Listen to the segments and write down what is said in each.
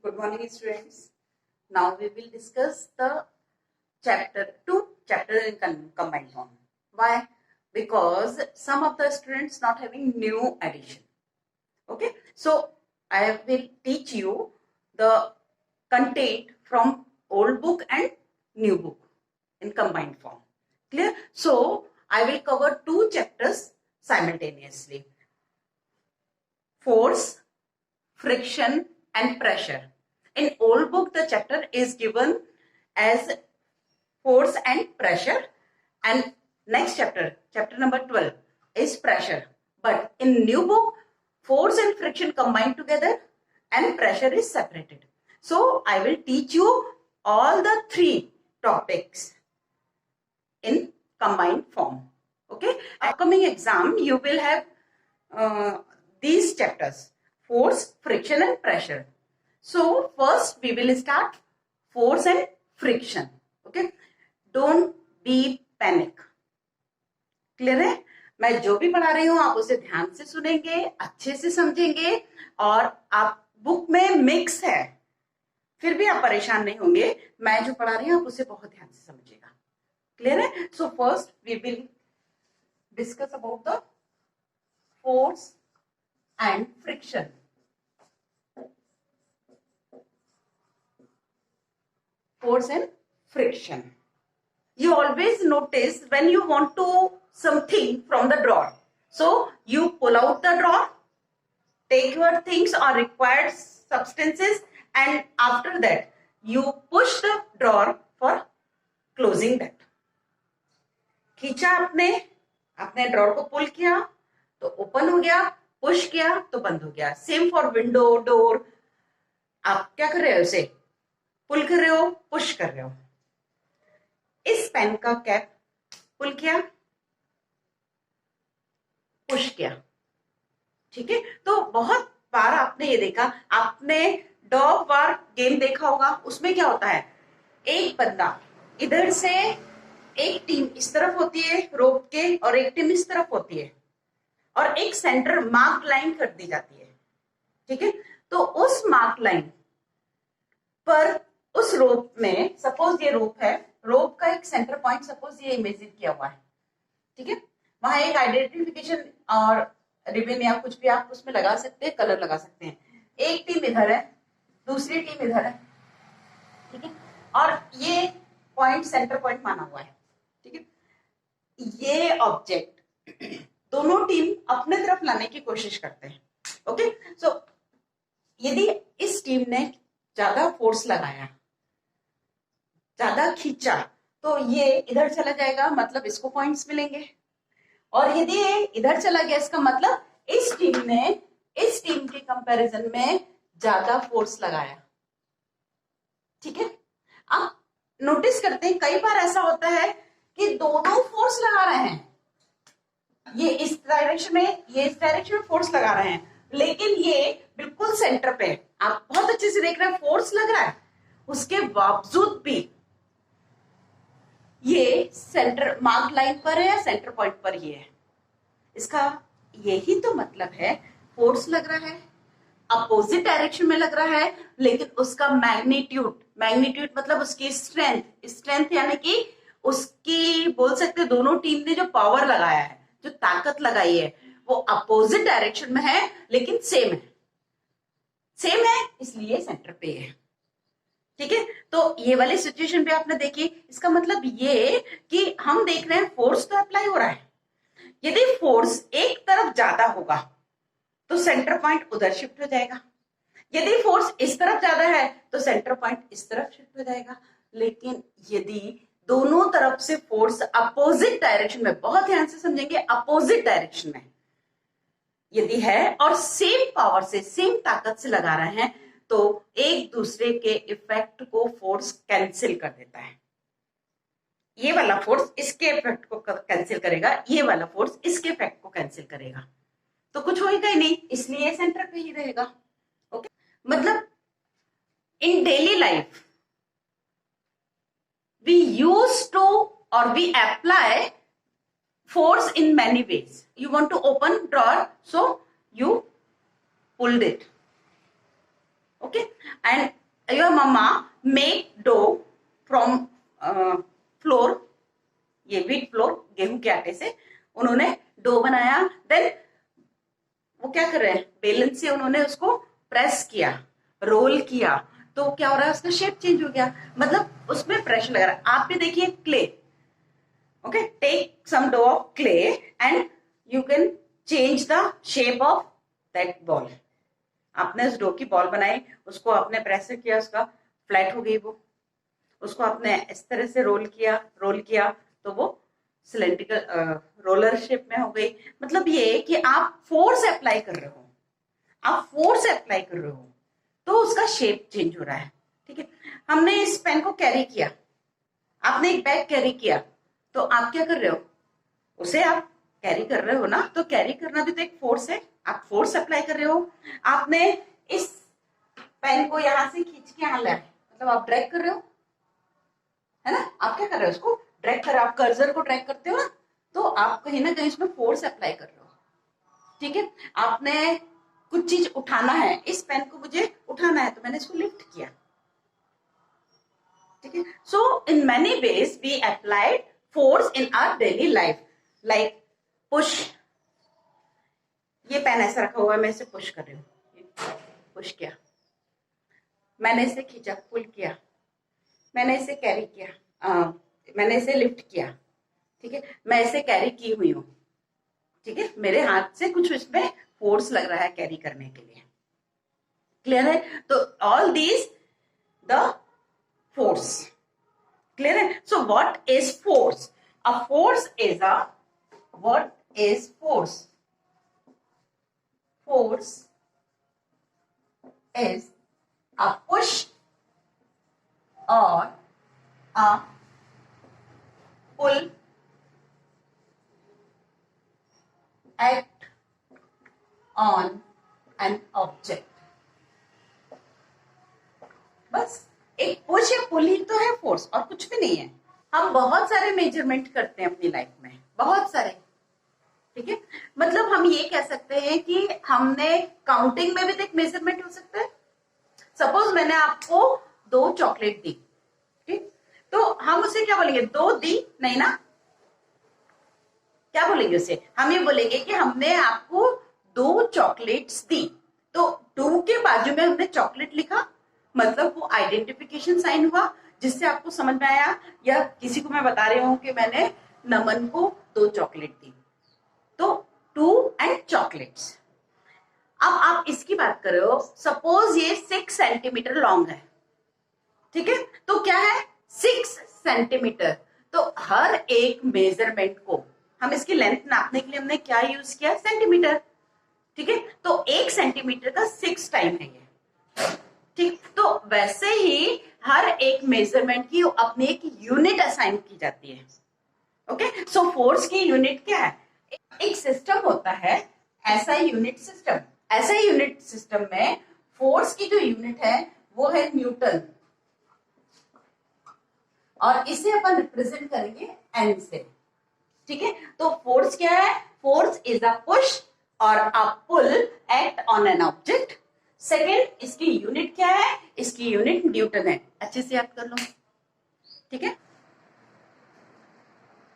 Good morning, students. Now we will discuss the two chapters in combined form. Why? Because some of the students not having new addition. Okay, so I will teach you the content from old book and new book in combined form. Clear? So I will cover two chapters simultaneously: force, friction, and pressure. In old book, the chapter is given as force and pressure, and next chapter, chapter number 12, is pressure. But in new book, force and friction combined together and pressure is separated. So I will teach you all the three topics in combined form. Okay, upcoming exam you will have these chapters: force, friction, and pressure. So first we will start force and friction. Okay, don't be panic. Clear है? मैं जो भी पढ़ा रही हूँ आप उसे ध्यान से सुनेंगे, अच्छे से समझेंगे, और आप बुक में मिक्स है फिर भी आप परेशान नहीं होंगे. मैं जो पढ़ा रही हूँ आप उसे बहुत ध्यान से समझिएगा. क्लियर है? So first we will discuss about the force and friction. Force and friction. You always notice when you want to something from the drawer. So you pull out the drawer, take your things or required substances, and after that you push the drawer for closing that. खींचा आपने drawer को पुल किया तो open हो गया, push किया तो बंद हो गया. Same for window, door. आप क्या कर रहे हो? उसे पुल कर रहे हो, पुश कर रहे हो. इस पेन का कैप पुल किया, पुश किया. ठीक है? तो बहुत बार आपने ये देखा, आपने डॉग वार गेम देखा होगा. उसमें क्या होता है, एक बंदा इधर से, एक टीम इस तरफ होती है रोप के और एक टीम इस तरफ होती है, और एक सेंटर मार्क लाइन कर दी जाती है. ठीक है? तो उस मार्क लाइन पर उस रोप में, सपोज ये रोप है, रोप का एक सेंटर पॉइंट सपोज ये इमेजिन किया हुआ है. ठीक है? वहां एक आइडेंटिफिकेशन और रिबन या कुछ भी आप उसमें लगा सकते हैं, कलर लगा सकते हैं. एक टीम इधर है, दूसरी टीम इधर है. ठीक है? और ये पॉइंट सेंटर पॉइंट माना हुआ है. ठीक है? ये ऑब्जेक्ट दोनों टीम अपने तरफ लाने की कोशिश करते हैं. ओके, सो यदि इस टीम ने ज्यादा फोर्स लगाया, ज्यादा खींचा, तो ये इधर चला जाएगा, मतलब इसको पॉइंट्स मिलेंगे. और यदि ये इधर चला गया, इसका मतलब इस टीम ने इस टीम के कंपैरिजन में ज्यादा फोर्स लगाया. ठीक है? आप नोटिस करते हैं कई बार ऐसा होता है कि दोनों फोर्स लगा रहे हैं. ये इस डायरेक्शन में, ये इस डायरेक्शन में फोर्स लगा रहे हैं, लेकिन ये बिल्कुल सेंटर पे. आप बहुत अच्छे से देख रहे हैं, फोर्स लग रहा है, उसके बावजूद भी ये सेंटर मार्क लाइन पर है या सेंटर पॉइंट पर ये है. इसका यही तो मतलब है, फोर्स लग रहा है, अपोजिट डायरेक्शन में लग रहा है, लेकिन उसका मैग्नीट्यूड मतलब उसकी स्ट्रेंथ यानी कि उसकी, बोल सकते हैं दोनों टीम ने जो पावर लगाया है, जो ताकत लगाई है, वो अपोजिट डायरेक्शन में है, लेकिन सेम है, इसलिए सेंटर पे है. ठीक है? तो ये वाली सिचुएशन भी आपने देखी. इसका मतलब ये कि हम देख रहे हैं फोर्स तो अप्लाई हो रहा है. यदि फोर्स एक तरफ ज्यादा होगा तो सेंटर पॉइंट उधर शिफ्ट हो जाएगा. यदि फोर्स इस तरफ ज्यादा है तो सेंटर पॉइंट इस तरफ शिफ्ट हो जाएगा. लेकिन यदि दोनों तरफ से फोर्स अपोजिट डायरेक्शन में, बहुत ध्यान से समझेंगे, अपोजिट डायरेक्शन में यदि है और सेम पावर से, सेम ताकत से लगा रहे हैं, तो एक दूसरे के इफेक्ट को फोर्स कैंसिल कर देता है. ये वाला फोर्स इसके इफेक्ट को कैंसिल करेगा, ये वाला फोर्स इसके इफेक्ट को कैंसिल करेगा, तो कुछ होगा ही नहीं, इसलिए सेंटर पे ही रहेगा. ओके, मतलब in daily life we used to or we apply force in many ways. You want to open drawer, so you pulled it. Okay, and your mama make dough from flour, ये wheat flour, गेहूं के आटे से उन्होंने dough बनाया। Then वो क्या कर रहे हैं, बेलन से उन्होंने उसको प्रेस किया, रोल किया, तो क्या हो रहा है, उसका शेप चेंज हो गया, मतलब उसमें प्रेशर लग रहा है। आप भी देखिए clay, okay, take some dough of clay and you can change the shape of that ball. आपने उस डो की बॉल बनाई, उसको आपने प्रेस किया, उसका फ्लैट हो गई वो, उसको आपने इस तरह से रोल किया तो वो सिलेंड्रिकल रोलर शेप में हो गई। मतलब ये कि आप फोर्स अप्लाई कर रहे हो, आप फोर्स अप्लाई कर रहे हो तो उसका शेप चेंज हो रहा है। ठीक है, हमने इस पेन को कैरी किया, आपने एक बैग कैरी किया, तो आप क्या कर रहे हो, उसे आप कैरी कर रहे हो ना, तो कैरी करना भी तो एक फोर्स है, आप फोर्स अप्लाई कर रहे हो। आपने इस पेन को यहां से खींच के यहां लाए, मतलब आप ड्रैग कर रहे हो, है ना, आप क्या कर रहे हो, उसको ड्रैग कर, आप कर्सर को ड्रैग करते हो ना, तो आप कहीं ना कहीं उसमें फोर्स अप्लाई कर रहे हो। ठीक है, आपने कुछ चीज उठाना है, इस पेन को मुझे उठाना है तो मैंने इसको लिफ्ट किया। ठीक है, so in many ways we applied force in our daily life, like push, ये पेन ऐसा रखा हुआ है, मैं इसे पुश कर रही हूँ, पुश किया, मैंने इसे खींचा, पुल किया, मैंने इसे कैरी किया, मैंने इसे लिफ्ट किया। ठीक है, मैं इसे कैरी की हुई हूँ। ठीक है, मेरे हाथ से कुछ इसमें फोर्स लग रहा है कैरी करने के लिए। क्लियर है, तो all these the force. Clear है, so what is force, a force is a, what is force, force is a push or a pull act on an object। बस एक पुश या पुल ही तो है फोर्स, और कुछ भी नहीं है। हम बहुत सारे मेजरमेंट करते हैं अपनी लाइफ में, बहुत सारे। ठीक है, मतलब हम ये कह सकते हैं कि हमने काउंटिंग में भी तो एक मेजरमेंट हो सकता है। सपोज मैंने आपको 2 चॉकलेट दी, ठीक, तो हम उसे क्या बोलेंगे, 2 दी नहीं ना, क्या बोलेंगे उसे, हम ये बोलेंगे कि हमने आपको 2 चॉकलेट्स दी, तो 2 के बाजू में हमने चॉकलेट लिखा, मतलब वो आइडेंटिफिकेशन साइन हुआ, जिससे आपको समझ में आया, या किसी को मैं बता रही हूं कि मैंने नमन को 2 चॉकलेट दी, तो 2 एंड चॉकलेट्स। अब आप इसकी बात कर रहे हो, सपोज ये 6 सेंटीमीटर लॉन्ग है, ठीक है, तो क्या है 6 सेंटीमीटर, तो हर एक मेजरमेंट को हम इसकी लेंथ नापने के लिए हमने क्या यूज किया, सेंटीमीटर। ठीक है, तो 1 सेंटीमीटर का 6 टाइम है ये। ठीक, तो वैसे ही हर एक मेजरमेंट की अपनी एक यूनिट असाइन की जाती है। ओके, सो फोर्स की यूनिट क्या है, एक सिस्टम होता है ऐसा यूनिट सिस्टम, ऐसे यूनिट सिस्टम में फोर्स की जो यूनिट है वो है न्यूटन, और इसे अपन रिप्रेजेंट करेंगे एन से। ठीक है, तो फोर्स क्या है, फोर्स इज अ पुश और a pull act on an object. Second, इसकी यूनिट क्या है, इसकी यूनिट न्यूटन है, अच्छे से याद कर लो। ठीक है,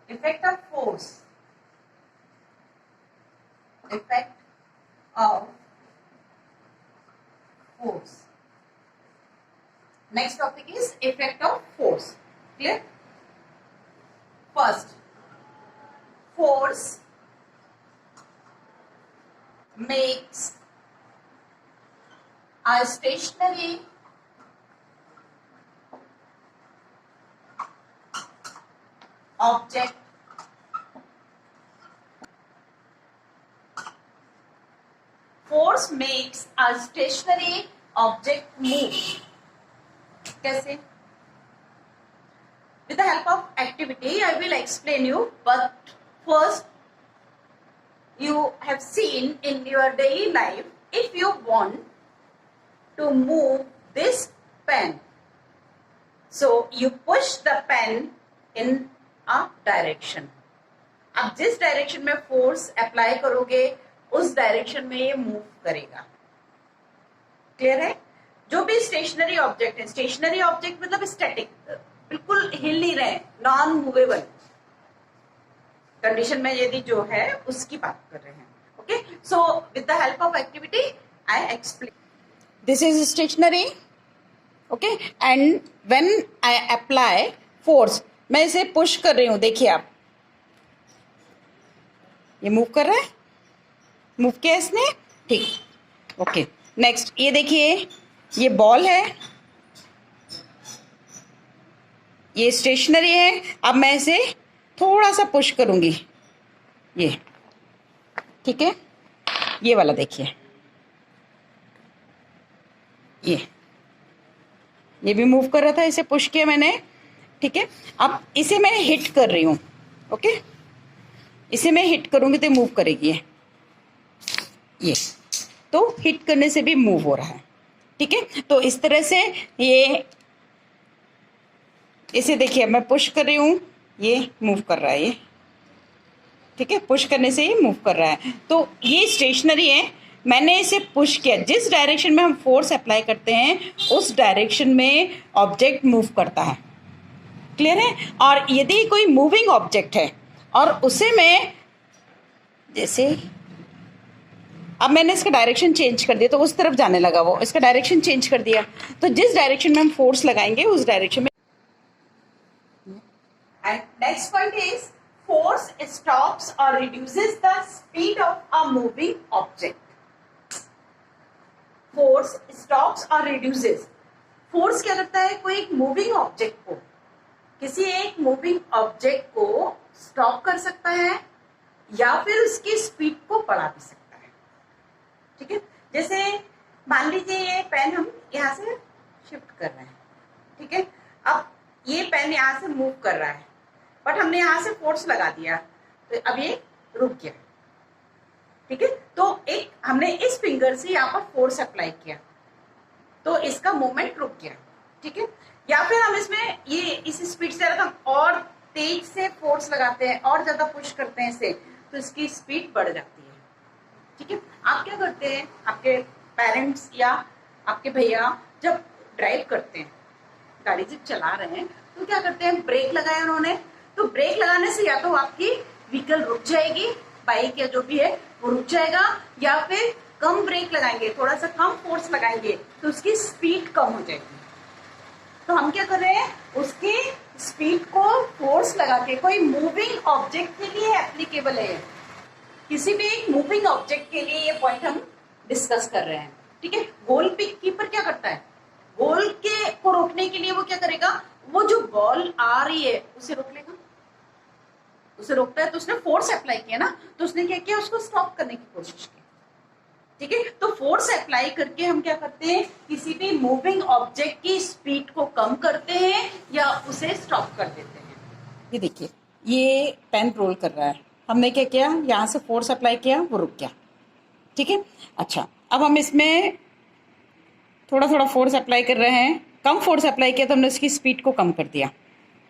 effect of force, effect of force, next topic is effect of force। clear, first, force makes a stationary object force makes a stationary object move। कैसे, with the help of activity I will explain you, but first you have seen in your daily life, if you want to move this pen, so you push the pen in a direction, आप जिस direction में force apply करोगे उस direction में ये move करेगा। Clear है, जो भी स्टेशनरी ऑब्जेक्ट है, स्टेशनरी ऑब्जेक्ट मतलब स्टैटिक, बिल्कुल हिल नहीं रहे, नॉन मूवेबल कंडीशन में यदि जो है उसकी बात कर रहे हैं. Okay, so with the help of activity I explain. This is stationary. Okay, and when I apply force, मैं इसे पुश कर रही हूं, देखिए आप, ये मूव कर रहा है, मूव किया इसने, ठीक. ओके, नेक्स्ट ये देखिए, ये बॉल है, ये स्टेशनरी है. अब मैं इसे थोड़ा सा पुश करूंगी, ये, ठीक है. ये वाला देखिए, ये भी मूव कर रहा था, इसे पुश किया मैंने, ठीक है. अब इसे मैं हिट कर रही हूँ. ओके, इसे मैं हिट करूंगी तो मूव करेगी ये, तो हिट करने से भी मूव हो रहा है, ठीक है. तो इस तरह से ये, इसे देखिए मैं पुश कर रही हूँ, ये मूव कर रहा है, ये, ठीक है. पुश करने से ये मूव कर रहा है. तो ये स्टेशनरी है, मैंने इसे पुश किया, जिस डायरेक्शन में हम फोर्स अप्लाई करते हैं उस डायरेक्शन में ऑब्जेक्ट मूव करता है. क्लियर है. और यदि कोई मूविंग ऑब्जेक्ट है और उसे मैं, जैसे अब मैंने इसका डायरेक्शन चेंज कर दिया तो उस तरफ जाने लगा, वो इसका डायरेक्शन चेंज कर दिया, तो जिस डायरेक्शन में हम फोर्स लगाएंगे उस डायरेक्शन में. And next point is force stops और reduces the speed of a moving object. Force stops और रिड्यूसेस. फोर्स क्या करता है, कोई एक मूविंग ऑब्जेक्ट को, किसी एक मूविंग ऑब्जेक्ट को स्टॉप कर सकता है या फिर उसकी स्पीड को बढ़ा भी सकता है, ठीक है. जैसे मान लीजिए ये पेन हम यहाँ से शिफ्ट कर रहे हैं, ठीक है. अब ये पेन यहाँ से मूव कर रहा है, बट हमने यहाँ से फोर्स लगा दिया तो अब ये रुक गया, ठीक है. तो एक हमने इस फिंगर से यहाँ पर फोर्स अप्लाई किया तो इसका मूवमेंट रुक गया, ठीक है. या फिर हम इसमें ये इस स्पीड से हम और तेज से फोर्स लगाते हैं और ज्यादा पुश करते हैं इसे, तो इसकी स्पीड बढ़ जाती है, ठीक है. आप क्या करते हैं, आपके पेरेंट्स या आपके भैया जब ड्राइव करते हैं, गाड़ी जब चला रहे हैं, तो क्या करते हैं, ब्रेक लगाया उन्होंने, तो ब्रेक लगाने से या तो आपकी व्हीकल रुक जाएगी, बाइक या जो भी है वो रुक जाएगा, या फिर कम ब्रेक लगाएंगे, थोड़ा सा कम फोर्स लगाएंगे तो उसकी स्पीड कम हो जाएगी. तो हम क्या कर रहे हैं, उसकी स्पीड को फोर्स लगा के, कोई मूविंग ऑब्जेक्ट के लिए एप्लीकेबल है, किसी भी एक मूविंग ऑब्जेक्ट के लिए ये पॉइंट हम डिस्कस कर रहे हैं, ठीक है. गोल कीपर क्या करता है, गोल के को रोकने के लिए वो क्या करेगा, वो जो बॉल आ रही है उसे रोक लेगा, उसे रोकता है तो उसने फोर्स अप्लाई किया ना, तो उसने क्या किया, उसको स्टॉप करने की कोशिश की, ठीक है. तो फोर्स अप्लाई करके हम क्या करते हैं, किसी भी मूविंग ऑब्जेक्ट की स्पीड को कम करते हैं या उसे स्टॉप कर देते हैं. ये देखिए, ये पेन रोल कर रहा है, हमने क्या किया, यहाँ से फोर्स अप्लाई किया, वो रुक गया, ठीक है. अच्छा, अब हम इसमें थोड़ा थोड़ा फोर्स अप्लाई कर रहे हैं, कम फोर्स अप्लाई किया तो हमने उसकी स्पीड को कम कर दिया,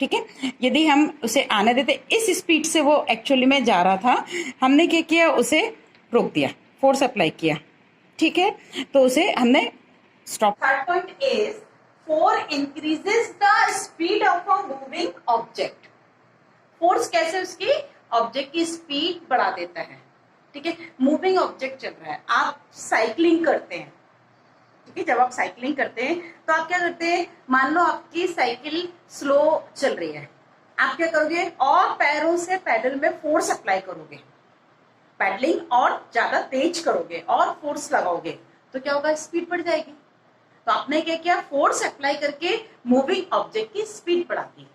ठीक है. यदि हम उसे आने देते, इस स्पीड से वो एक्चुअली में जा रहा था, हमने क्या किया, उसे रोक दिया, फोर्स अप्लाई किया, ठीक है, तो उसे हमने stop. Third point is force increases the speed of a moving object. Force कैसे उसकी ऑब्जेक्ट की स्पीड बढ़ा देता है, ठीक है. मूविंग ऑब्जेक्ट चल रहा है, आप साइकिलिंग करते हैं, ठीक है. जब आप साइकिलिंग करते हैं तो आप क्या करते हैं, मान लो आपकी साइकिल स्लो चल रही है, आप क्या करोगे, और पैरों से पैडल में फोर्स अप्लाई करोगे, पैडलिंग और ज्यादा तेज करोगे और फोर्स लगाओगे, तो क्या होगा, स्पीड बढ़ जाएगी. तो आपने क्या किया, फोर्स अप्लाई करके मूविंग ऑब्जेक्ट की स्पीड बढ़ा दी.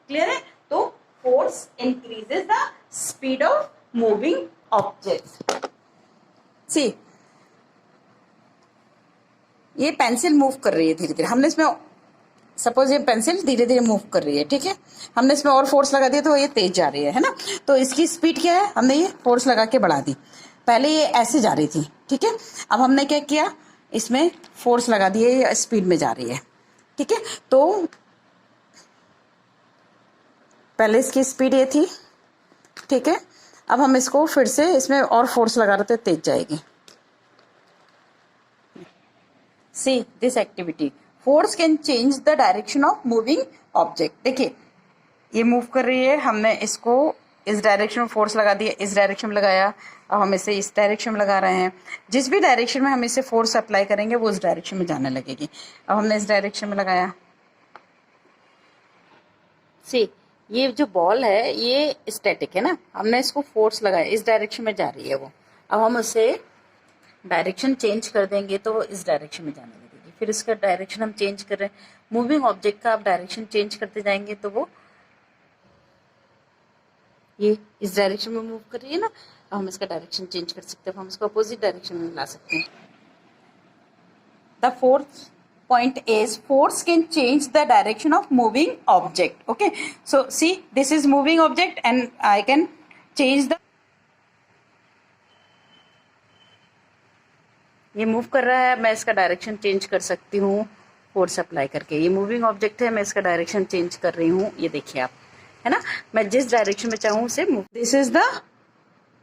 क्लियर है. तो force increases the speed of moving object. See, ये पेंसिल मूव कर रही है धीरे धीरे, हमने इसमें सपोज ये पेंसिल धीरे धीरे मूव कर रही है, ठीक है. हमने इसमें और फोर्स लगा दिया तो ये तेज जा रही है ना, तो इसकी स्पीड क्या है, हमने ये फोर्स लगा के बढ़ा दी. पहले ये ऐसे जा रही थी, ठीक है, अब हमने क्या किया, इसमें फोर्स लगा दिए, ये स्पीड में जा रही है, ठीक है. तो पहले इसकी स्पीड ये थी, ठीक है, अब हम इसको फिर से इसमें और फोर्स लगा रहे थे, तेज जाएगी. See this activity, force can change the direction of moving object. देखिए ये मूव कर रही है, हमने इसको इस डायरेक्शन में फोर्स लगा दिया, इस डायरेक्शन में लगाया, अब हम इसे इस डायरेक्शन में लगा रहे हैं। जिस भी डायरेक्शन में हम इसे फोर्स अप्लाई करेंगे वो उस डायरेक्शन में जाने लगेगी। अब हमने इस डायरेक्शन में लगाया, सी ये जो बॉल है ये स्टैटिक है ना, हमने इसको फोर्स लगाया, इस डायरेक्शन में जा रही है वो। अब हम उसे डायरेक्शन चेंज कर देंगे तो वो इस डायरेक्शन में जाने लगेगी। फिर इसका डायरेक्शन हम चेंज कर रहे हैं, मूविंग ऑब्जेक्ट का आप डायरेक्शन चेंज करते जाएंगे तो वो ये इस डायरेक्शन में मूव कर रही है ना। अब हम इसका डायरेक्शन चेंज कर सकते हैं, हम इसको अपोजिट डायरेक्शन में ला सकते हैं। The fourth point is force can change the direction of moving object. Okay, so see this is moving object and I can change the, ये मूव कर रहा है, मैं इसका डायरेक्शन चेंज कर सकती हूँ फोर्स अप्लाई करके। ये मूविंग ऑब्जेक्ट है, मैं इसका डायरेक्शन चेंज कर रही हूँ, ये देखिए आप, है ना, मैं जिस डायरेक्शन में चाहूँ उसे move. This is the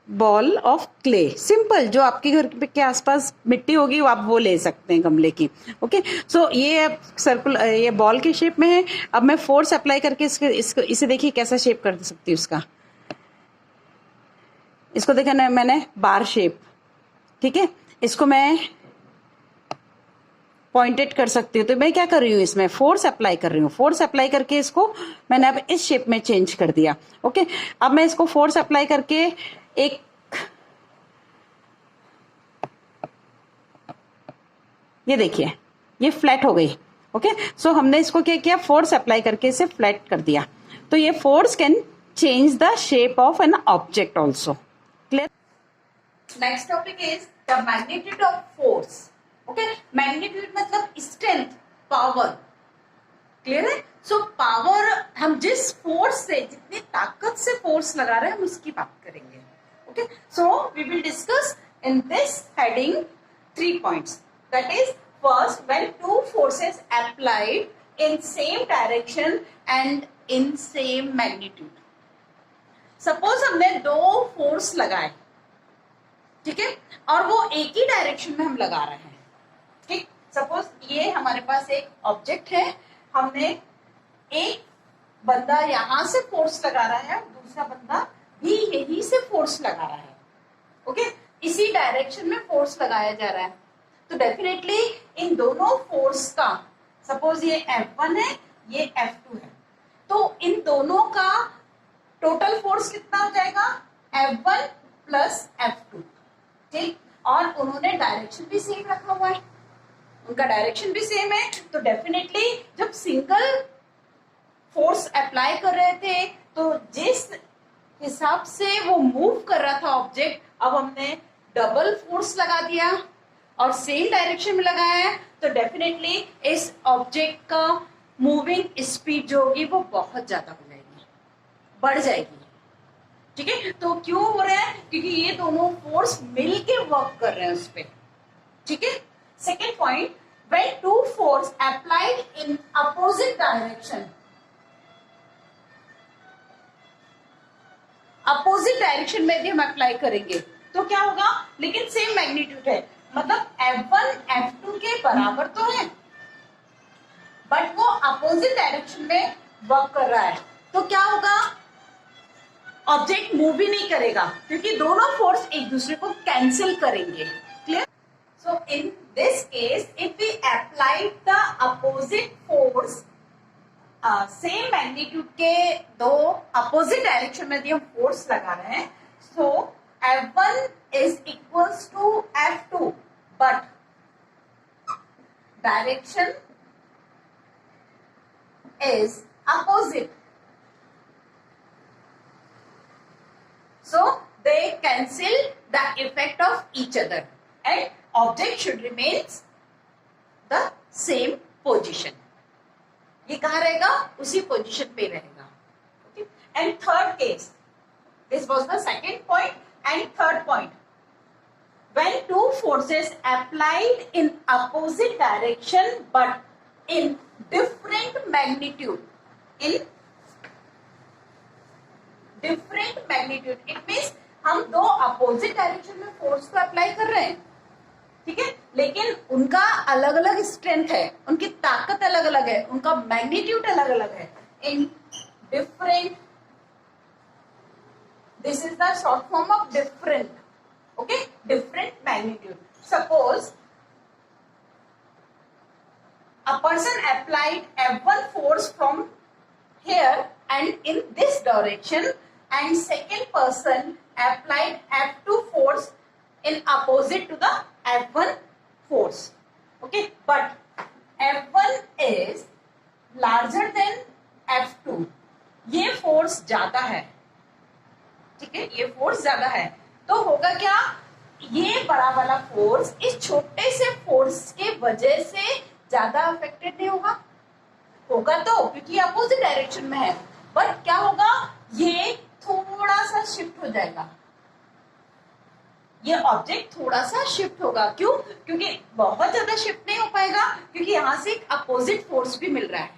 ball of clay, simple, जो आपके घर के आसपास मिट्टी होगी वो आप वो ले सकते हैं गमले की। ओके, सो ये सर्कुलर, ये बॉल के शेप में है। अब मैं फोर्स अप्लाई करके इसे देखिए कैसा शेप कर सकती हूँ इसका। इसको देखा ना मैंने, बार शेप, ठीक है, इसको मैं पॉइंटेड कर सकती हूँ। तो मैं क्या कर रही हूँ, इसमें फोर्स अप्लाई कर रही हूँ। फोर्स अप्लाई करके इसको मैंने अब इस शेप में चेंज कर दिया। ओके, अब मैं इसको फोर्स अप्लाई करके एक, ये देखिए ये फ्लैट हो गई। ओके, सो हमने इसको क्या किया, फोर्स अप्लाई करके इसे फ्लैट कर दिया। तो ये force can change the shape of an object also. Clear? Next topic is the magnitude of force. Okay, magnitude मतलब स्ट्रेंथ, पावर। क्लियर है? सो पावर, हम जिस फोर्स से, जितनी ताकत से फोर्स लगा रहे हैं हम उसकी बात करेंगे। Okay, so we will discuss in this heading 3 points. That is, first, when two forces applied in same direction and in same magnitude. Suppose हमने दो फोर्स लगाए, ठीक है, और वो एक ही डायरेक्शन में हम लगा रहे हैं। ठीक, सपोज ये हमारे पास एक ऑब्जेक्ट है, हमने एक बंदा यहां से फोर्स लगा रहा है, दूसरा बंदा भी यहीं से फोर्स लगा रहा है। ओके, इसी डायरेक्शन में फोर्स लगाया जा रहा है। तो डेफिनेटली इन दोनों फोर्स का, सपोज ये F1 है, ये F2 है, तो इन दोनों का टोटल फोर्स कितना हो जाएगा, F1 प्लस F2। ठीक, और उन्होंने डायरेक्शन भी सेम रखा हुआ है, उनका डायरेक्शन भी सेम है। तो डेफिनेटली जब सिंगल फोर्स अप्लाई कर रहे थे तो जिस हिसाब से वो मूव कर रहा था ऑब्जेक्ट, अब हमने डबल फोर्स लगा दिया और सेम डायरेक्शन में लगाया है, तो डेफिनेटली इस ऑब्जेक्ट का मूविंग स्पीड जो होगी वो बहुत ज्यादा हो जाएगी, बढ़ जाएगी। ठीक है, तो क्यों हो रहा है, क्योंकि ये दोनों फोर्स मिलके वर्क कर रहे हैं उस पर। ठीक है, second point, when two force applied in opposite direction, opposite direction में भी हम अप्लाई करेंगे तो क्या होगा, लेकिन सेम मैग्नीट्यूड है, मतलब F1 F2 के बराबर तो है, बट वो अपोजिट डायरेक्शन में वर्क कर रहा है, तो क्या होगा, ऑब्जेक्ट मूव ही नहीं करेगा क्योंकि दोनों फोर्स एक दूसरे को कैंसिल करेंगे। Clear? So in this case if we apply the opposite force, same magnitude के दो अपोजिट डायरेक्शन में यदि हम फोर्स लगा रहे हैं, सो F1 is equals to F2, but direction is opposite. So they cancel the effect of each other and object should remain the same position. ये कहाँ रहेगा, उसी पोजीशन पे रहेगा। Okay? And third case, this was the second point. And third point, when two forces applied in opposite direction but in different magnitude, in different magnitude, it means हम दो opposite direction में force को apply कर रहे हैं, ठीक है, लेकिन उनका अलग अलग स्ट्रेंथ है, उनकी ताकत अलग अलग है, उनका मैग्नीट्यूड अलग अलग है in different, this is the short form of different, okay, different magnitude. Suppose a person applied F1 force from here and in this direction, and second person applied F2 force in opposite to the F1 force. Okay, but F1 is larger than F2. ये force ज्यादा है, ठीक है, ये force ज्यादा है, तो होगा क्या, ये बड़ा वाला फोर्स इस छोटे से फोर्स के वजह से ज्यादा अफेक्टेड नहीं होगा, होगा तो क्योंकि अपोजिट डायरेक्शन में है, बट क्या होगा, ये थोड़ा सा शिफ्ट हो जाएगा, ये ऑब्जेक्ट थोड़ा सा शिफ्ट होगा. क्यों? क्योंकि बहुत ज्यादा शिफ्ट नहीं हो पाएगा, क्योंकि यहां से एक अपोजिट फोर्स भी मिल रहा है.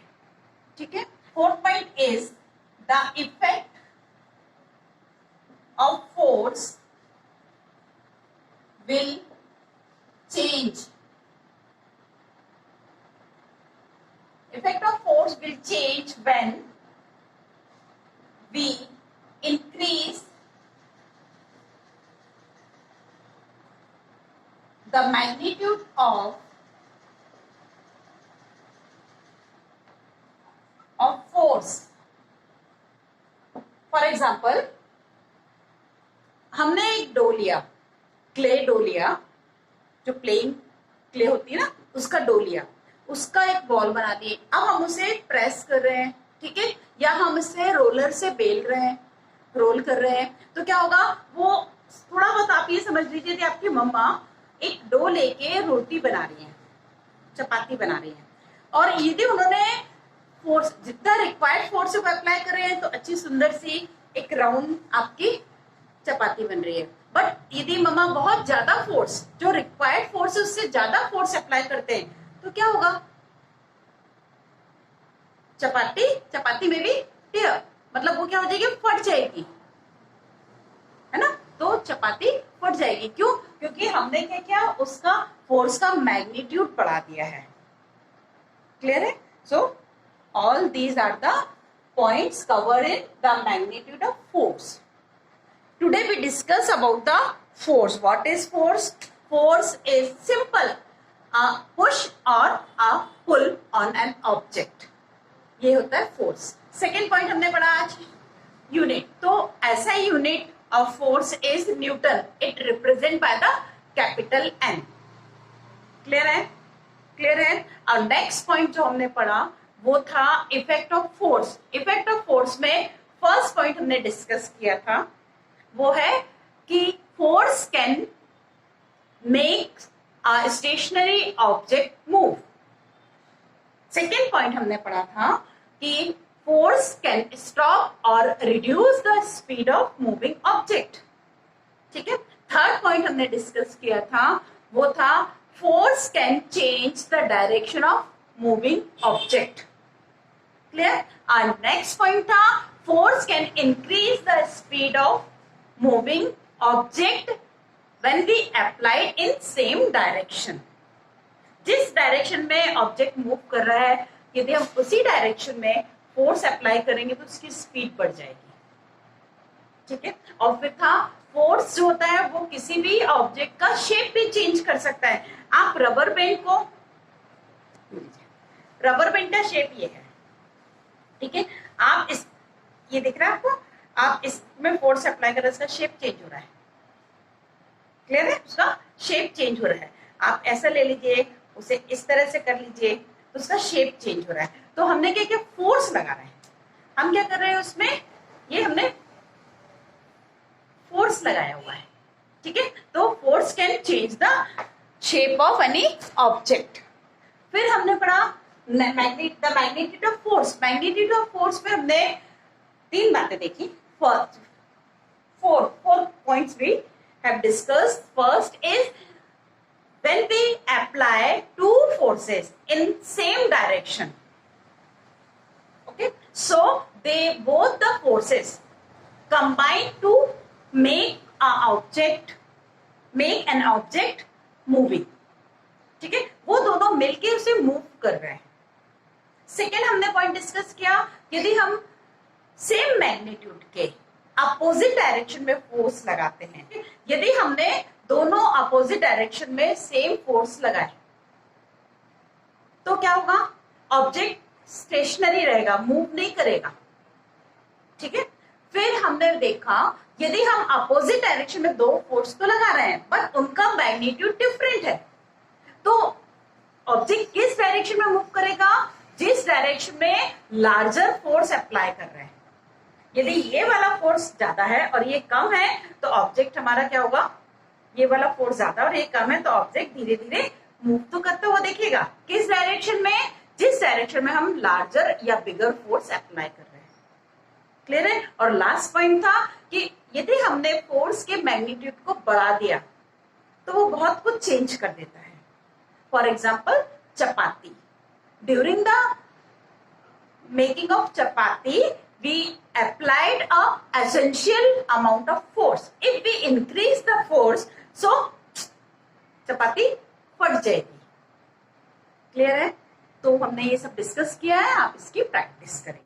ठीक है. Fourth point is the effect of force will change. Effect of force will change when we increase the magnitude of force. For example, हमने एक डो लिया, क्ले डो लिया, जो प्लेइंग क्ले होती है ना, उसका डो लिया, उसका एक बॉल बना दिए. अब हम उसे प्रेस कर रहे हैं, ठीक है, या हम इसे रोलर से बेल रहे हैं, रोल कर रहे हैं, तो क्या होगा, वो थोड़ा बहुत आप ये समझ लीजिए कि आपकी मम्मा एक डो लेके रोटी बना रही है, चपाती बना रही है, और यदि उन्होंने फोर्स जितना रिक्वायर्ड फोर्स को अप्लाई कर रहे हैं तो अच्छी सुंदर सी एक राउंड आपकी चपाती बन रही है. बट यदि मम्मा बहुत ज्यादा फोर्स, जो रिक्वायर्ड फोर्स है उससे ज्यादा फोर्स अप्लाई करते हैं, तो क्या होगा, चपाती में भी टेयर, मतलब वो क्या हो जाएगी, फट जाएगी, है ना, तो चपाती फट जाएगी. क्यों? क्योंकि हमने क्या किया, उसका फोर्स का मैग्नीट्यूड बढ़ा दिया है. क्लियर है? So all these are the points covered in the magnitude of force. Today we discuss about the force. What is force? Force is simple, a push or a pull on an object. ये होता है force. Second point हमने पढ़ा आज, unit. तो ऐसा unit of force is Newton. It represent by the capital N. Clear है? Clear है? और next point जो हमने पढ़ा वो था effect of force. Effect of force में first point हमने डिस्कस किया था, वो है कि force can make a stationary object move. Second point हमने पढ़ा था कि फोर्स कैन स्टॉप और reduce the speed of moving object. ठीक है. थर्ड पॉइंट हमने डिस्कस किया था, वो था force can change the direction of moving object. Clear. और नेक्स्ट पॉइंट था force can increase the speed of moving object when we applied in same direction. जिस डायरेक्शन में ऑब्जेक्ट मूव कर रहा है, यदि हम उसी डायरेक्शन में फोर्स अप्लाई करेंगे तो उसकी स्पीड बढ़ जाएगी. ठीक है. और फिर था फोर्स जो होता है वो किसी भी ऑब्जेक्ट का शेप भी चेंज कर सकता है. आप रबर बैंड को, रबर बैंड का शेप ये है, ठीक है, आप इस, ये दिख रहा है आपको, आप इसमें फोर्स अप्लाई कर रहे हैं, इसका शेप चेंज हो रहा है. क्लियर है? उसका शेप चेंज हो रहा है. आप ऐसा ले लीजिए, उसे इस तरह से कर लीजिए, तो उसका शेप चेंज हो रहा है. तो हमने क्या किया, फोर्स लगा रहे हैं. हम क्या कर रहे हैं उसमें, ये हमने फोर्स लगाया हुआ है. ठीक है. तो force can change the shape of any object. फिर हमने पढ़ा the magnitude of force. Magnitude of force में हमने तीन बातें देखी. First, four points we have discussed. First is when we apply two forces in same direction. Okay, so they both the forces combine to make an object moving. ठीक है, वो दोनों मिलके उसे मूव कर रहे हैं। सेकेंड हमने पॉइंट डिस्कस किया, यदि हम सेम मैग्नीट्यूड के अपोजिट डायरेक्शन में फोर्स लगाते हैं, यदि हमने दोनों अपोजिट डायरेक्शन में सेम फोर्स लगाए तो क्या होगा, ऑब्जेक्ट स्टेशनरी रहेगा, मूव नहीं करेगा। ठीक है, फिर हमने देखा यदि हम अपोजिट डायरेक्शन में दो फोर्स तो लगा रहे हैं बट उनका मैग्नीट्यूड डिफरेंट है, तो ऑब्जेक्ट किस डायरेक्शन में मूव करेगा, जिस डायरेक्शन में लार्जर फोर्स अप्लाई कर रहे हैं। यदि ये वाला फोर्स ज्यादा है और ये कम है तो ऑब्जेक्ट हमारा क्या होगा, ये वाला फोर्स ज्यादा और ये कम है तो ऑब्जेक्ट धीरे धीरे मूव तो करता हुआ दिखेगा, किस डायरेक्शन में, जिस डायरेक्शन में हम लार्जर या बिगर फोर्स अप्लाई कर रहे हैं। क्लियर है। और लास्ट पॉइंट था कि यदि हमने फोर्स के मैग्नीट्यूड को बढ़ा दिया तो वो बहुत कुछ चेंज कर देता है। For example chapati, during the making of chapati we applied a essential amount of force. If we increase the force, so चपाती फट जाएगी। क्लियर है। तो हमने ये सब डिस्कस किया है, आप इसकी प्रैक्टिस करें।